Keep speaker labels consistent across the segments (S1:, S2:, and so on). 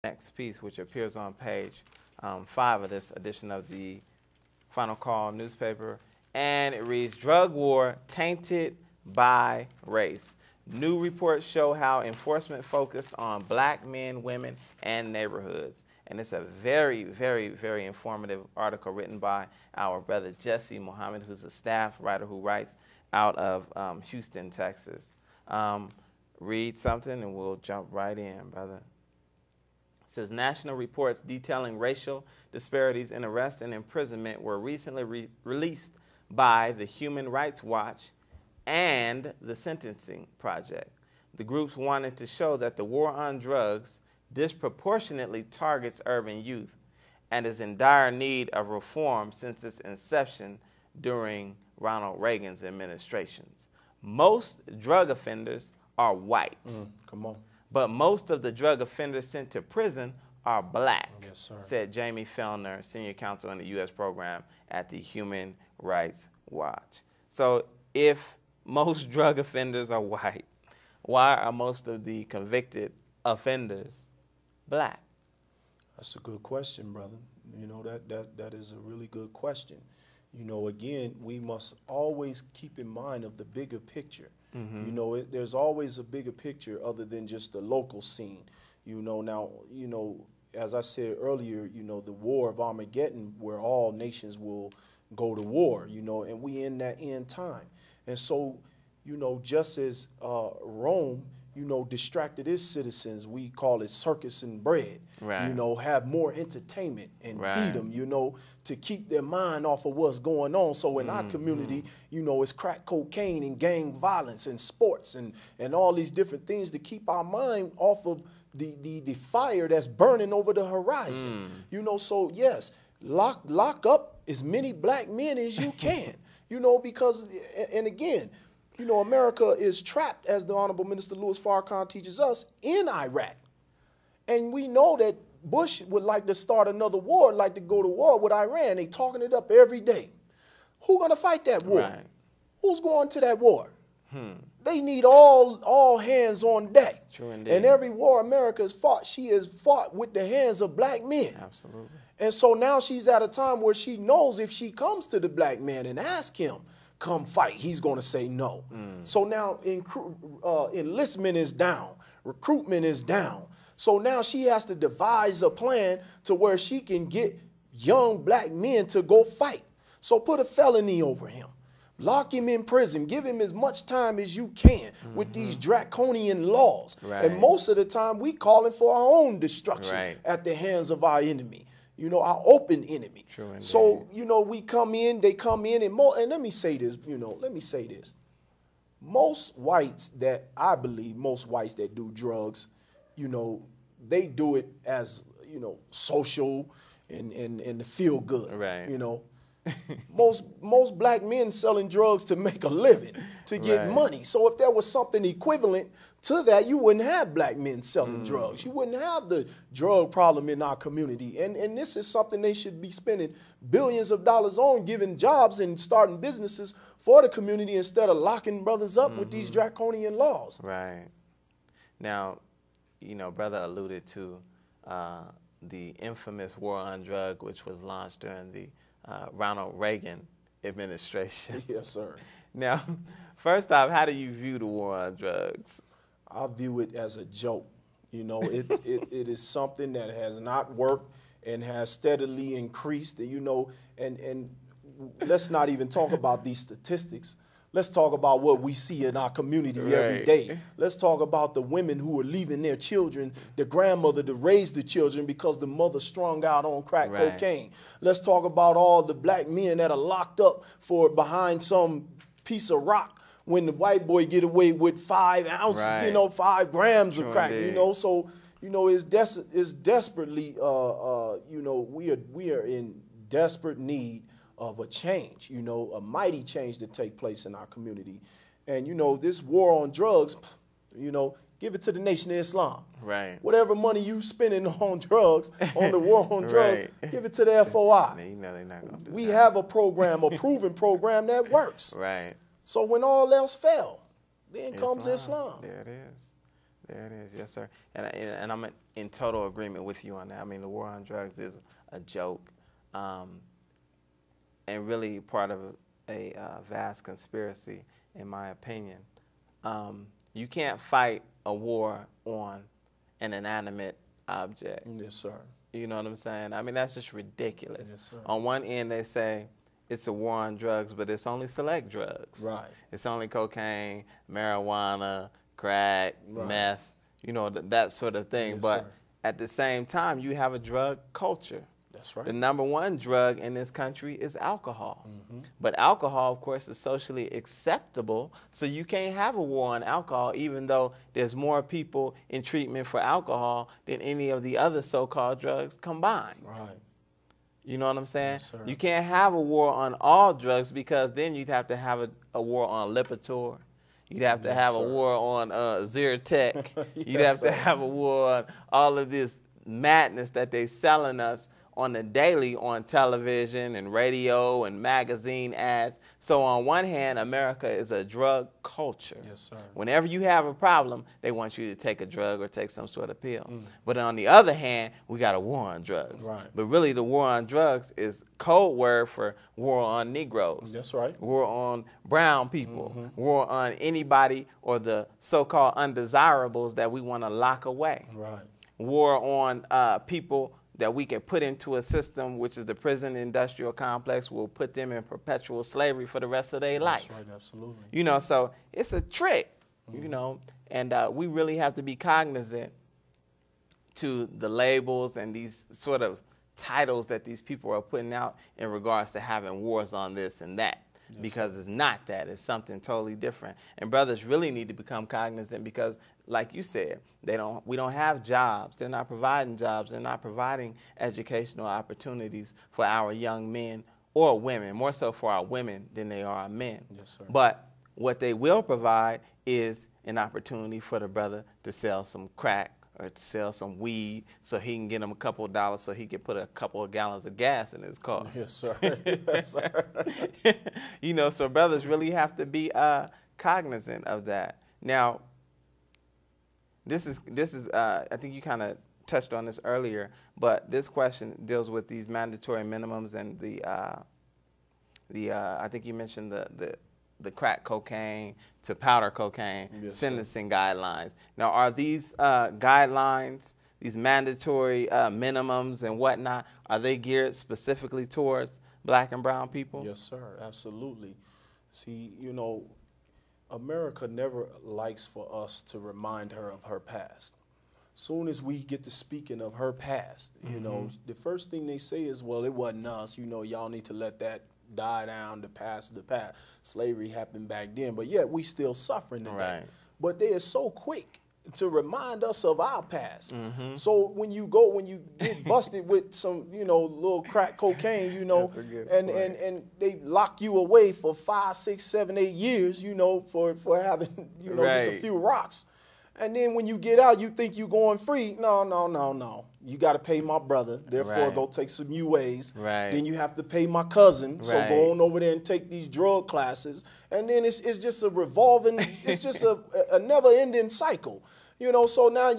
S1: next piece, which appears on page 5 of this edition of the Final Call newspaper, and it reads, "Drug War Tainted by Race. New reports show how enforcement focused on black men, women, and neighborhoods." And it's a very, very, very informative article written by our brother Jesse Muhammad, who's a staff writer who writes out of Houston, Texas. Read something and we'll jump right in, brother. It says, national reports detailing racial disparities in arrest and imprisonment were recently released by the Human Rights Watch and the Sentencing Project. The groups wanted to show that the war on drugs disproportionately targets urban youth and is in dire need of reform since its inception during Ronald Reagan's administrations. Most drug offenders are white.
S2: Come on.
S1: But most of the drug offenders sent to prison are black,
S2: yes, sir,
S1: said Jamie Fellner, senior counsel in the U.S. program at the Human Rights Watch. So if most drug offenders are white, why are most of the convicted offenders black?
S2: That's a good question, brother. You know, that is a really good question. You know, again, we must always keep in mind of the bigger picture. You know, there's always a bigger picture other than just the local scene. You know, now, you know, as I said earlier, you know, the war of Armageddon, where all nations will go to war, you know, and we in that end time. And so, you know, just as Rome, you know, distracted its citizens, we call it circus and bread,
S1: right,
S2: you know, have more entertainment and
S1: right,
S2: feed them, you know, to keep their mind off of what's going on. So in our community, you know, it's crack cocaine and gang violence and sports and all these different things to keep our mind off of the fire that's burning over the horizon. You know, so yes, lock up as many black men as you can, you know, because, and again, you know, America is trapped, as the Honorable Minister Louis Farrakhan teaches us, in Iraq. And we know that Bush would like to start another war, like to go to war with Iran. They talking it up every day. Who's going to fight that war?
S1: right,
S2: Who's going to that war? They need all hands on deck.
S1: True indeed.
S2: And every war America has fought, she has fought with the hands of black men.
S1: Absolutely.
S2: And so now she's at a time where she knows if she comes to the black man and asks him, come fight, he's going to say no. So now enlistment is down, recruitment is down. So now she has to devise a plan to where she can get young black men to go fight. So put a felony over him, lock him in prison, give him as much time as you can with these draconian laws.
S1: Right.
S2: And most of the time we calling for our own destruction,
S1: right,
S2: at the hands of our enemy. You know, our open enemy.
S1: True indeed.
S2: So, you know, we come in, they come in, and let me say this, you know, let me say this. Most whites that, I believe, most whites that do drugs, you know, they do it as, you know, social and to feel good.
S1: Right.
S2: You know, most black men selling drugs to make a living, to get
S1: right,
S2: money. So if there was something equivalent to that, you wouldn't have black men selling drugs. You wouldn't have the drug problem in our community. And this is something they should be spending billions of dollars on, giving jobs and starting businesses for the community instead of locking brothers up with these draconian laws.
S1: Right. Now, you know, brother alluded to the infamous war on drugs, which was launched during the Ronald Reagan administration.
S2: Yes, sir.
S1: Now, first off, how do you view the war on drugs?
S2: I view it as a joke. You know, it is something that has not worked and has steadily increased. You know, and let's not even talk about these statistics. Let's talk about what we see in our community every day. Let's talk about the women who are leaving their children, the grandmother to raise the children because the mother strung out on crack cocaine. Let's talk about all the black men that are locked up for behind some piece of rock when the white boy get away with 5 ounces, you know, 5 grams of crack, you know. So, you know, it's desperately, you know, we are in desperate need of a change, you know, a mighty change to take place in our community. And, you know, this war on drugs, you know, give it to the Nation of Islam.
S1: Right.
S2: Whatever money you spending on drugs, on the war on drugs, give it to the FOI.
S1: You know they're not gonna do
S2: we
S1: that.
S2: have a program, a proven program that works.
S1: Right.
S2: So when all else fail, then comes Islam.
S1: There it is. There it is, yes, sir. And I'm in total agreement with you on that. I mean, the war on drugs is a joke, and really part of a vast conspiracy, in my opinion. You can't fight a war on an inanimate object.
S2: Yes, sir.
S1: You know what I'm saying? I mean, that's just ridiculous.
S2: Yes, sir.
S1: On one end, they say it's a war on drugs, but it's only select drugs.
S2: Right.
S1: It's only cocaine, marijuana, crack, meth, you know, that sort of thing.
S2: Yes,
S1: but
S2: sir.
S1: at the same time, you have a drug culture.
S2: That's right.
S1: The number one drug in this country is alcohol.
S2: Mm-hmm.
S1: But alcohol, of course, is socially acceptable, so you can't have a war on alcohol, even though there's more people in treatment for alcohol than any of the other so-called drugs combined.
S2: Right.
S1: You know what I'm saying?
S2: Yes, sir.
S1: You can't have a war on all drugs, because then you'd have to have a war on Lipitor. You'd have to
S2: Yes,
S1: have
S2: sir.
S1: a war on Zyrtec. You'd
S2: Yes,
S1: have to
S2: sir.
S1: have a war on all of this madness that they selling us on the daily on television and radio and magazine ads. So on one hand, America is a drug culture.
S2: Yes, sir.
S1: Whenever you have a problem, they want you to take a drug or take some sort of pill. But on the other hand, we got a war on drugs.
S2: Right.
S1: But really the war on drugs is code word for war on Negroes.
S2: That's right.
S1: War on brown people. War on anybody or the so-called undesirables that we want to lock away.
S2: Right.
S1: War on people that we can put into a system, which is the prison industrial complex, will put them in perpetual slavery for the rest of their life.
S2: That's right, absolutely.
S1: You know, so it's a trick, you know, and we really have to be cognizant to the labels and these sort of titles that these people are putting out in regards to having wars on this and that. Yes, because it's not that. It's something totally different. And brothers really need to become cognizant, because, like you said, we don't have jobs. They're not providing jobs. They're not providing educational opportunities for our young men or women, more so for our women than they are our men.
S2: Yes, sir.
S1: But what they will provide is an opportunity for the brother to sell some crack or to sell some weed, so he can get him a couple of dollars so he can put a couple of gallons of gas in his car.
S2: Yes, sir. Yes, sir.
S1: You know, so brothers really have to be cognizant of that. Now, this is I think you kind of touched on this earlier, but this question deals with these mandatory minimums and I think you mentioned the crack cocaine to powder cocaine,
S2: yes,
S1: sentencing guidelines. Now, are these guidelines, these mandatory minimums and whatnot, are they geared specifically towards black and brown people?
S2: Yes, sir, absolutely. See, you know, America never likes for us to remind her of her past. Soon as we get to speaking of her past, you know, the first thing they say is, well, it wasn't us, you know, y'all need to let that die down, the past. Slavery happened back then, but yet we still suffering today.
S1: Right.
S2: But they are so quick to remind us of our past. So when you get busted with some, you know, little crack cocaine, you know, and they lock you away for 5, 6, 7, 8 years, you know, for having, you know, just a few rocks. And then when you get out, you think you're going free. No. You got to pay my brother. Therefore, go take some UAs.
S1: Right.
S2: Then you have to pay my cousin. So
S1: Right.
S2: go on over there and take these drug classes. And then it's just a revolving, it's just a never-ending cycle. You know, so now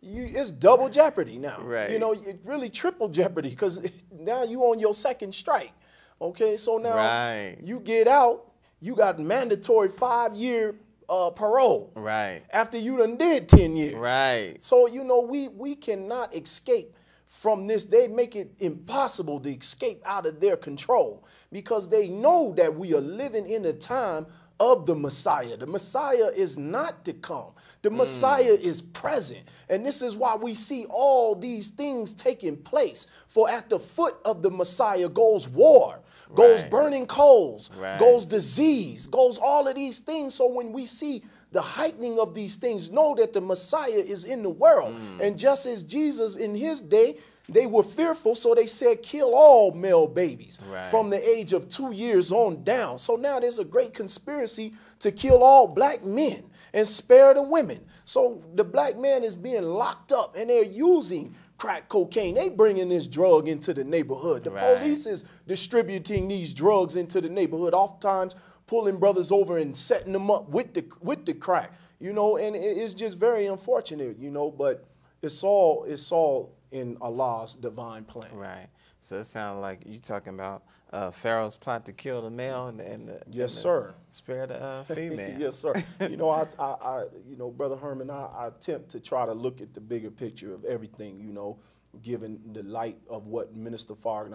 S2: it's double jeopardy now.
S1: Right.
S2: You know, it really triple jeopardy, because now you on your second strike. Okay, so now you get out, you got mandatory 5-year parole.
S1: Right.
S2: After you done did 10 years.
S1: Right.
S2: So, you know, we cannot escape from this. They make it impossible to escape out of their control, because they know that we are living in a time of the Messiah. The Messiah is not to come. The Messiah is present. And this is why we see all these things taking place. For at the foot of the Messiah goes war, goes burning coals, goes disease, goes all of these things. So when we see the heightening of these things, know that the Messiah is in the world. And just as Jesus in his day, they were fearful, so they said, kill all male babies from the age of 2 years on down. So now there's a great conspiracy to kill all black men and spare the women. So the black man is being locked up, and they're using crack cocaine. They bringing this drug into the neighborhood. The police is distributing these drugs into the neighborhood, oftentimes pulling brothers over and setting them up with the crack. you know, and it's just very unfortunate, you know, but it's all in Allah's divine plan.
S1: Right. So it sounds like you talking about Pharaoh's plot to kill the male and the
S2: Yes,
S1: and
S2: sir.
S1: spare the female.
S2: Yes, sir. You know, you know, Brother Herman, I attempt to try to look at the bigger picture of everything, you know, given the light of what Minister Fargan